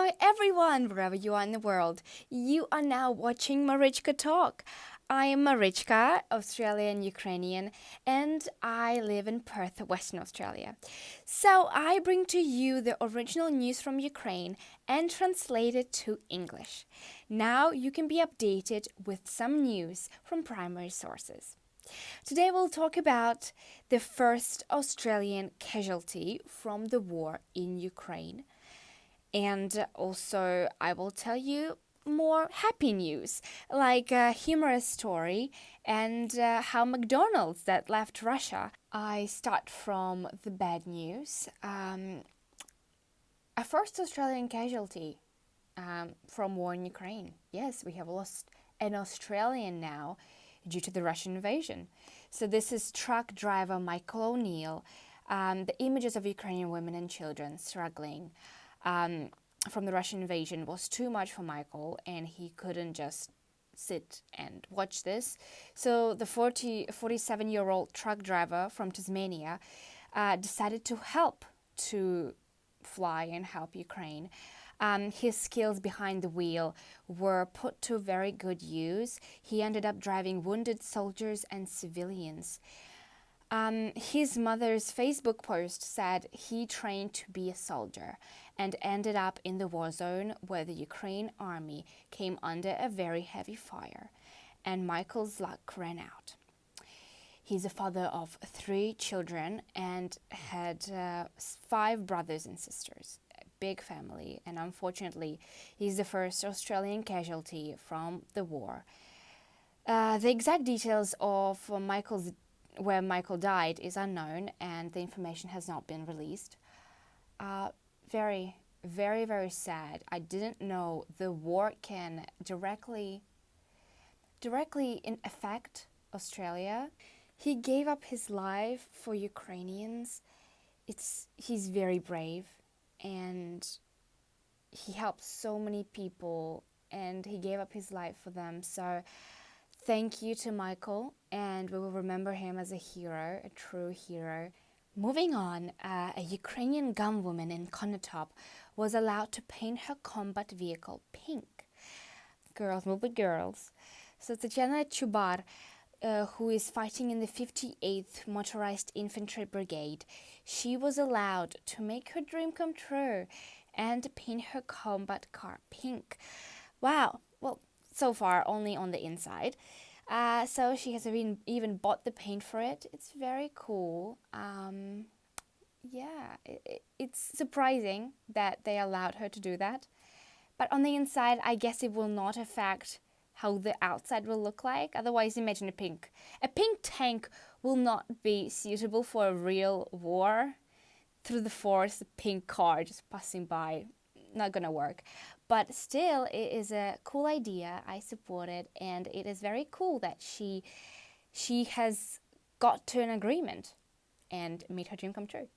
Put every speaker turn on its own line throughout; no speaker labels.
Hello, everyone, wherever you are in the world. You are now watching Marichka Talk. I am Marichka, Australian Ukrainian, and I live in Perth, Western Australia. So I bring to you the original news from Ukraine and translate it to English. Now you can be updated with some news from primary sources. Today we'll talk about the first Australian casualty from the war in Ukraine. And also, I will tell you more happy news, like a humorous story and how McDonald's that left Russia. I start from the bad news. A first Australian casualty from war in Ukraine. Yes, we have lost an Australian now due to the Russian invasion. So this is truck driver Michael O'Neill. The images of Ukrainian women and children struggling from the Russian invasion was too much for Michael, and he couldn't just sit and watch this. So the 47-year-old truck driver from Tasmania decided to help to fly and help Ukraine. His skills behind the wheel were put to very good use. He ended up driving wounded soldiers and civilians. His mother's Facebook post said he trained to be a soldier and ended up in the war zone where the Ukraine army came under a very heavy fire, and Michael's luck ran out. He's a father of 3 children and had 5 brothers and sisters, a big family, and unfortunately, he's the first Australian casualty from the war. The exact details of where Michael died is unknown, and the information has not been released. Very, very, very sad. I didn't know the war can directly affect Australia. He gave up his life for Ukrainians. He's very brave, and he helped so many people, and he gave up his life for them. So thank you to Michael, and we will remember him as a hero, a true hero. Moving on, a Ukrainian gunwoman in Konotop was allowed to paint her combat vehicle pink. Girls will be girls. So Tatiana Chubar, who is fighting in the 58th Motorized Infantry Brigade, she was allowed to make her dream come true and paint her combat car pink. Wow, well, so far only on the inside. So she has even bought the paint for it. It's very cool. It's surprising that they allowed her to do that. But on the inside, I guess it will not affect how the outside will look like. Otherwise, imagine a pink. A pink tank will not be suitable for a real war. Through the forest, a pink car just passing by, not gonna work. But still, it is a cool idea. I support it, and it is very cool that she has got to an agreement and made her dream come true.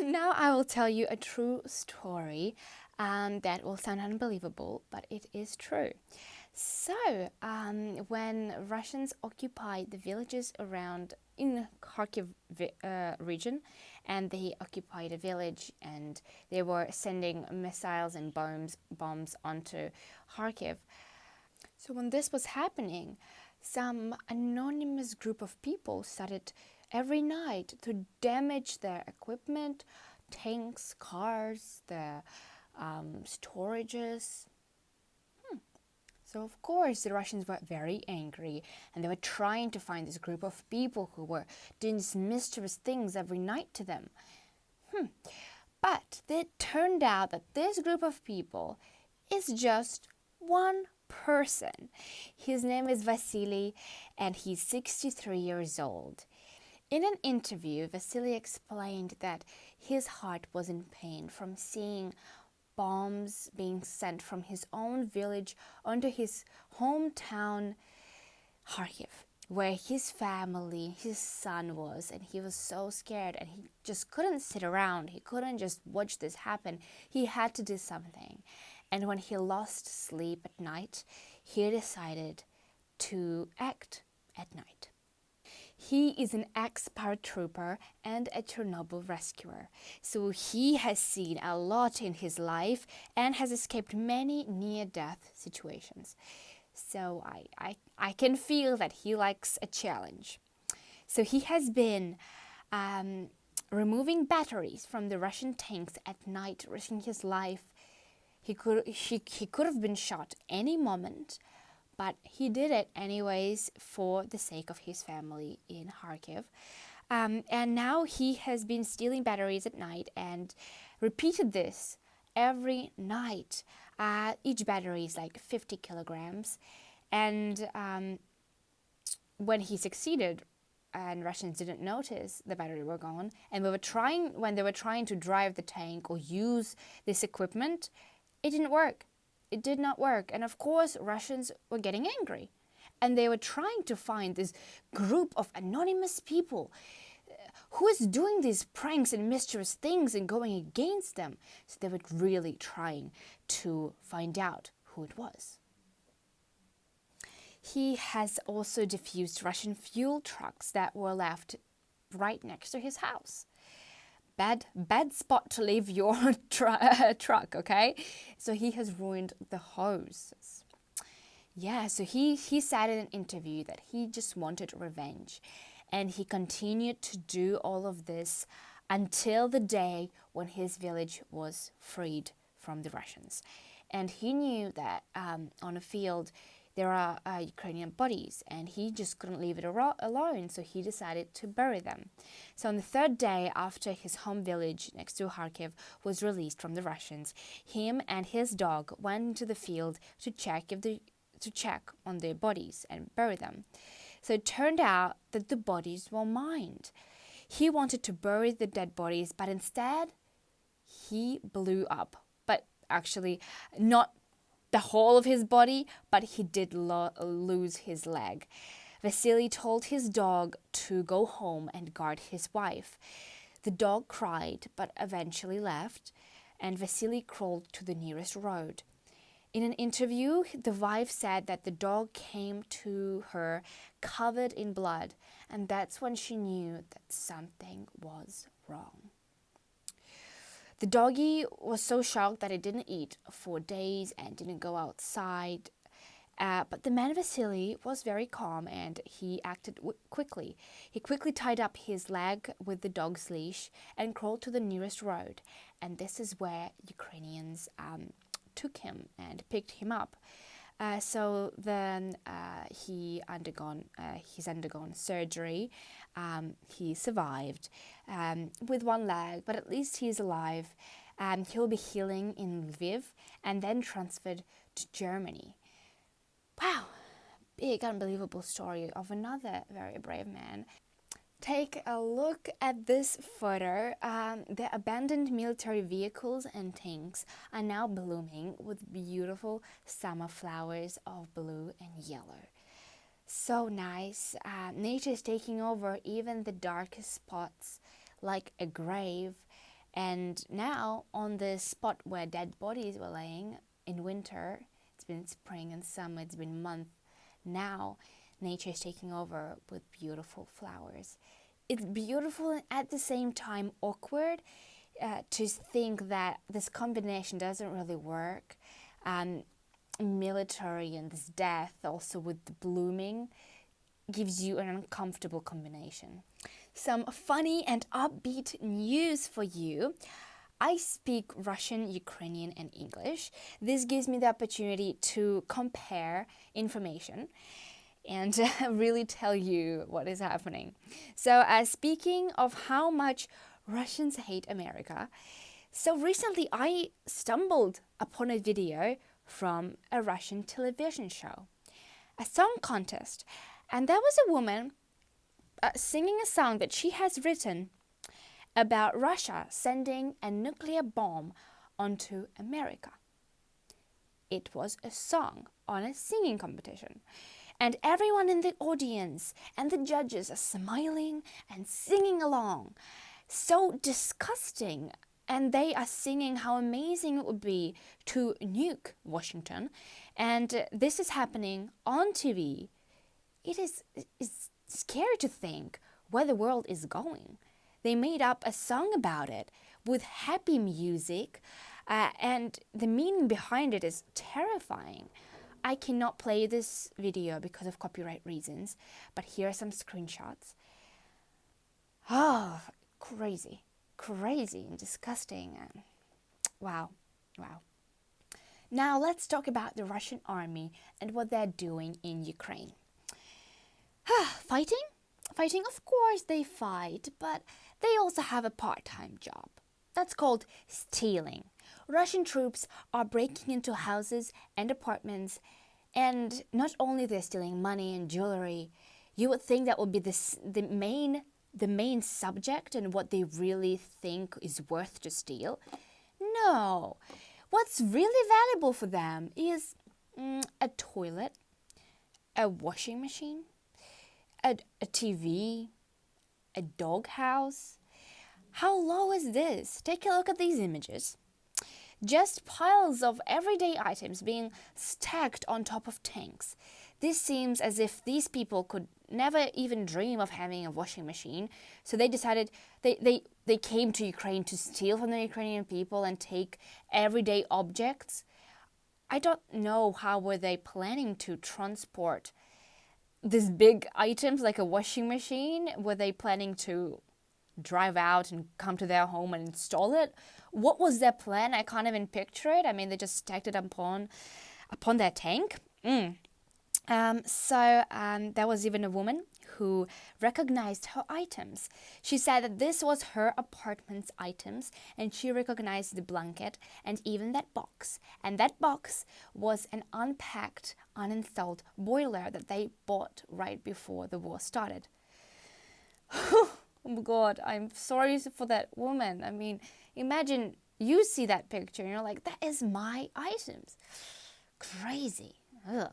Now I will tell you a true story that will sound unbelievable, but it is true. So, when Russians occupied the villages around in Kharkiv region, and they occupied a village, and they were sending missiles and bombs onto Kharkiv. So when this was happening, some anonymous group of people started every night to damage their equipment, tanks, cars, the storages. So of course the Russians were very angry, and they were trying to find this group of people who were doing these mischievous things every night to them. But it turned out that this group of people is just one person. His name is Vasily, and he's 63 years old. In an interview, Vasily explained that his heart was in pain from seeing bombs being sent from his own village onto his hometown, Kharkiv, where his family, his son was, and he was so scared, and he just couldn't sit around. He couldn't just watch this happen. He had to do something. And when he lost sleep at night, he decided to act at night. He is an ex-paratrooper and a Chernobyl rescuer. So he has seen a lot in his life and has escaped many near-death situations. So I can feel that he likes a challenge. So he has been removing batteries from the Russian tanks at night, risking his life. He could have been shot any moment, but he did it anyways for the sake of his family in Kharkiv. And now he has been stealing batteries at night and repeated this every night. Each battery is like 50 kilograms. And when he succeeded, and Russians didn't notice the battery were gone, and when they were trying to drive the tank or use this equipment, it didn't work. It did not work. And of course, Russians were getting angry. And they were trying to find this group of anonymous people who is doing these pranks and mischievous things and going against them. So they were really trying to find out who it was. He has also defused Russian fuel trucks that were left right next to his house. Bad spot to leave your truck, okay? So he has ruined the hoses. Yeah, so he said in an interview that he just wanted revenge. And he continued to do all of this until the day when his village was freed from the Russians. And he knew that on a field there are Ukrainian bodies, and he just couldn't leave it alone, so he decided to bury them. So on the third day after his home village next to Kharkiv was released from the Russians, him and his dog went into the field to check on their bodies and bury them. So it turned out that the bodies were mined. He wanted to bury the dead bodies, but instead he blew up. But actually, not the whole of his body, but he did lose his leg. Vasily told his dog to go home and guard his wife. The dog cried, but eventually left, and Vasily crawled to the nearest road. In an interview, the wife said that the dog came to her covered in blood, and that's when she knew that something was wrong. The doggy was so shocked that it didn't eat for days and didn't go outside. But the man Vasily was very calm and he acted quickly. He quickly tied up his leg with the dog's leash and crawled to the nearest road. And this is where Ukrainians took him and picked him up. So then he's undergone surgery. He survived with one leg, but at least he's alive. He'll be healing in Lviv and then transferred to Germany. Wow, big, unbelievable story of another very brave man. Take a look at this photo. The abandoned military vehicles and tanks are now blooming with beautiful summer flowers of blue and yellow. So nice. Nature is taking over even the darkest spots, like a grave. And now on the spot where dead bodies were laying in winter, it's been spring and summer, it's been month. Now nature is taking over with beautiful flowers. It's beautiful and at the same time awkward to think that this combination doesn't really work. Military and this death also with the blooming gives you an uncomfortable combination. Some funny and upbeat news for you. I speak Russian, Ukrainian, and English. This gives me the opportunity to compare information and really tell you what is happening. So speaking of how much Russians hate America, so recently I stumbled upon a video from a Russian television show, a song contest, and there was a woman singing a song that she has written about Russia sending a nuclear bomb onto America. It was a song on a singing competition. And everyone in the audience and the judges are smiling and singing along. So disgusting. And they are singing how amazing it would be to nuke Washington. And this is happening on TV. It's scary to think where the world is going. They made up a song about it with happy music, and the meaning behind it is terrifying. I cannot play this video because of copyright reasons, but here are some screenshots. Oh, crazy and disgusting. And wow. Now let's talk about the Russian army and what they're doing in Ukraine. Fighting? Fighting, of course they fight, but they also have a part-time job. That's called stealing. Russian troops are breaking into houses and apartments, and not only they're stealing money and jewelry. You would think that would be the main subject and what they really think is worth to steal. No. What's really valuable for them is a toilet, a washing machine, a TV, a doghouse. How low is this? Take a look at these images. Just piles of everyday items being stacked on top of tanks. This seems as if these people could never even dream of having a washing machine. So they decided they came to Ukraine to steal from the Ukrainian people and take everyday objects. I don't know how were they planning to transport these big items like a washing machine. Were they planning to drive out and come to their home and install it? What was their plan? I can't even picture it. I mean, they just stacked it upon their tank. There was even a woman who recognized her items. She said that this was her apartment's items, and she recognized the blanket and even that box. And that box was an unpacked, uninstalled boiler that they bought right before the war started. Oh my God, I'm sorry for that woman. I mean, imagine you see that picture and you're like, that is my items. Crazy. Ugh.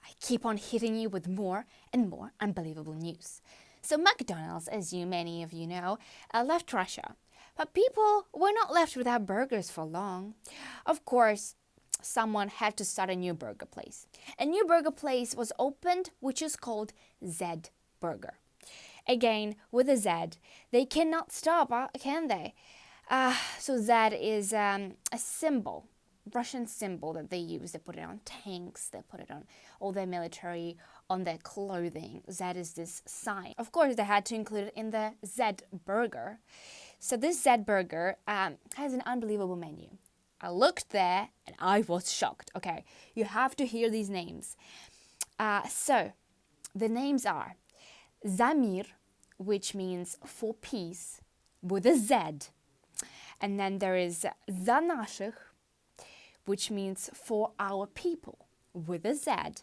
I keep on hitting you with more and more unbelievable news. So McDonald's, as many of you know, left Russia. But people were not left without burgers for long. Of course, someone had to start a new burger place. A new burger place was opened, which is called Z Burger. Again, with a Z, they cannot stop, can they? So Z is a symbol, Russian symbol that they use. They put it on tanks, they put it on all their military, on their clothing. Z is this sign. Of course, they had to include it in the Z Burger. So this Z Burger has an unbelievable menu. I looked there and I was shocked. Okay, you have to hear these names. So the names are Zamir, which means for peace, with a Z. And then there is Za Nashich, which means for our people, with a Z.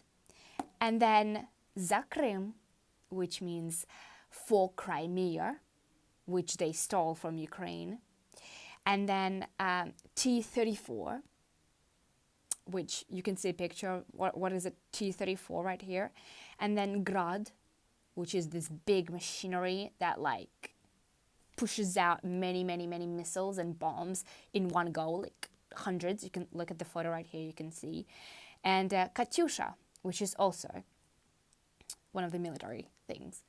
And then Za Krym, which means for Crimea, which they stole from Ukraine. And then T-34, which you can see a picture. What is it? T-34 right here. And then Grad, which is this big machinery that like pushes out many missiles and bombs in one go, like hundreds. You can look at the photo right here, you can see. And Katyusha, which is also one of the military things.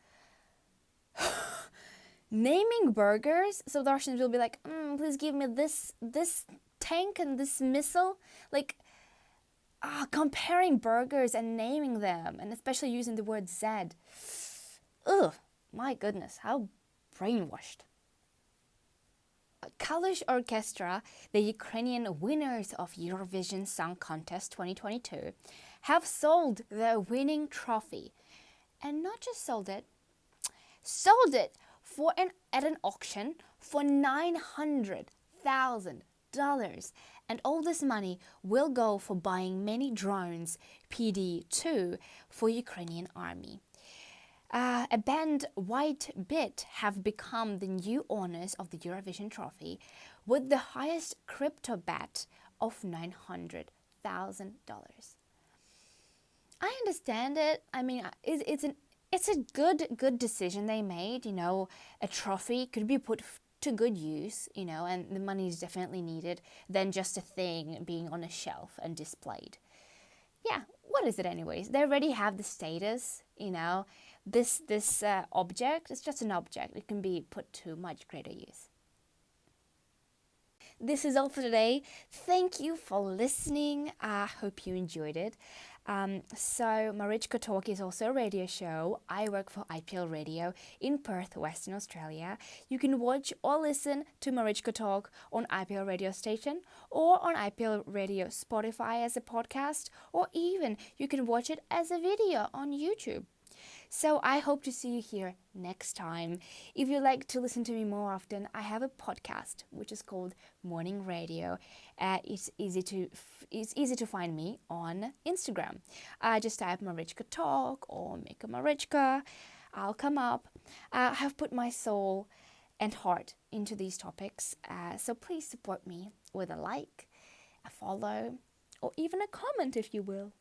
Naming burgers, so the Russians will be like, please give me this tank and this missile. Like, comparing burgers and naming them, and especially using the word Z. Ugh, my goodness, how brainwashed. Kalush Orchestra, the Ukrainian winners of Eurovision Song Contest 2022, have sold their winning trophy. And not just sold it at an auction for $900,000. And all this money will go for buying many drones, PD-2, for Ukrainian army. A band White Bit have become the new owners of the Eurovision trophy with the highest crypto bet of $900,000. I understand it. I mean, it's a good decision they made. You know, a trophy could be put to good use, you know, and the money is definitely needed than just a thing being on a shelf and displayed. yeah, what is it anyways? They already have the status, this object is just an object. It can be put to much greater use. This is all for today. Thank you for listening. I hope you enjoyed it. So Marichka Talk is also a radio show. I work for IPL Radio in Perth, Western Australia. You can watch or listen to Marichka Talk on IPL radio station or on IPL Radio Spotify as a podcast, or even you can watch it as a video on YouTube. So I hope to see you here next time. If you'd like to listen to me more often, I have a podcast which is called Morning Radio. It's easy to find me on Instagram. Just type Marichka Talk or make a Marichka. I'll come up. I have put my soul and heart into these topics. So please support me with a like, a follow, or even a comment if you will.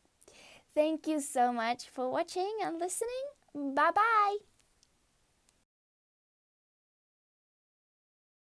Thank you so much for watching and listening. Bye-bye.